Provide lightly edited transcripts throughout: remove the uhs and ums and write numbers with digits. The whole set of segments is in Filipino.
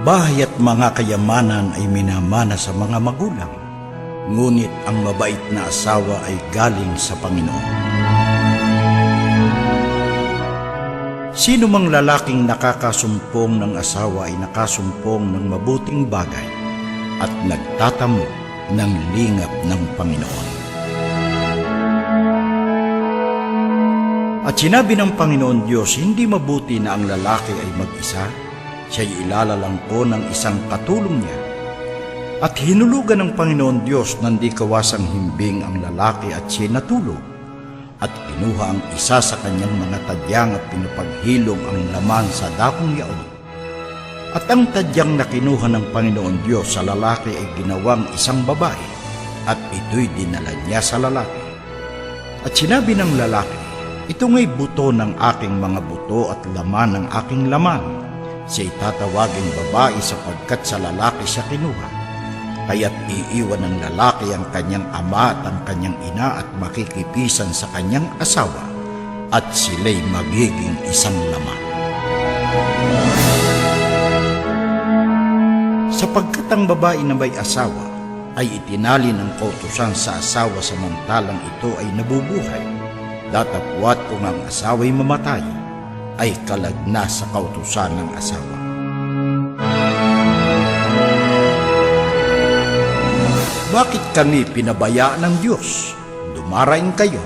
bahay at mga kayamanan ay minamana sa mga magulang, ngunit ang mabait na asawa ay galing sa Panginoon. Sino mang lalaking nakakasumpong ng asawa ay nakasumpong ng mabuting bagay at nagtatamo ng lingap ng Panginoon. At sinabi ng Panginoon Diyos, hindi mabuti na ang lalaki ay mag-isa, siya'y ilalalangko ng isang katulong niya. At hinulugan ng Panginoon Diyos ng di kawasang himbing ang lalaki at siya'y natulog. At kinuha ang isa sa kanyang mga tadyang at pinapaghilong ang laman sa dakong yaon. At ang tadyang na kinuha ng Panginoon Diyos sa lalaki ay ginawang isang babae, at ito'y dinala niya sa lalaki. At sinabi ng lalaki, ito nga'y buto ng aking mga buto at laman ng aking laman. Siya'y tatawaging babae sapagkat sa lalaki siya kinuha. Kaya't iiwan ng lalaki ang kanyang ama at ang kanyang ina at makikipisan sa kanyang asawa, at sila'y magiging isang laman. Sapagkat ang babae na may asawa ay itinali ng kautusan sa asawa samantalang ito ay nabubuhay, datapwat kung ang asawa'y mamatay, ay kalag na sa kautusan ng asawa. Bakit kami pinabayaan ng Diyos? Dumaraing kayo.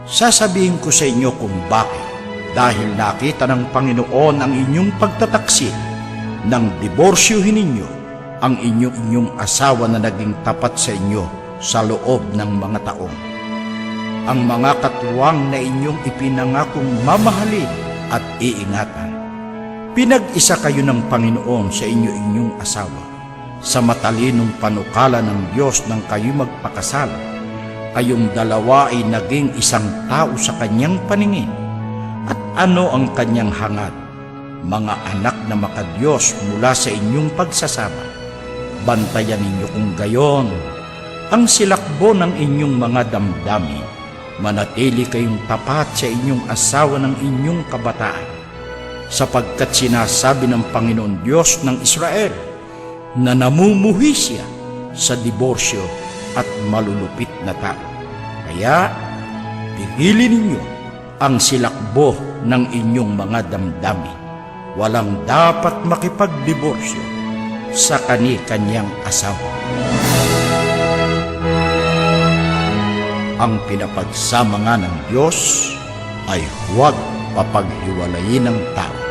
Sasabihin ko sa inyo kung bakit. Dahil nakita ng Panginoon ang inyong pagtataksil, nang diborsyohin ninyo ang inyong asawa na naging tapat sa inyo sa loob ng mga taong. Ang mga katuwang na inyong ipinangakong mamahalin at iingatan. Pinag-isa kayo ng Panginoon sa inyong asawa. Sa matalinong panukala ng Diyos nang kayo magpakasal, kayong dalawa ay naging isang tao sa kanyang paningin. At ano ang kanyang hangad? Mga anak na makadiyos mula sa inyong pagsasama. Bantayan ninyo kung gayon ang silakbo ng inyong mga damdamin. Manatili kayong tapat sa inyong asawa ng inyong kabataan, sapagkat sinasabi ng Panginoon Diyos ng Israel na namumuhi siya sa diborsyo at malulupit na tao. Kaya, pigilin ninyo ang silakbo ng inyong mga damdamin. Walang dapat makipagdiborsyo sa kani-kanyang asawa. Ang pinapagsama nga ng Diyos ay huwag papaghiwalayin ng tao.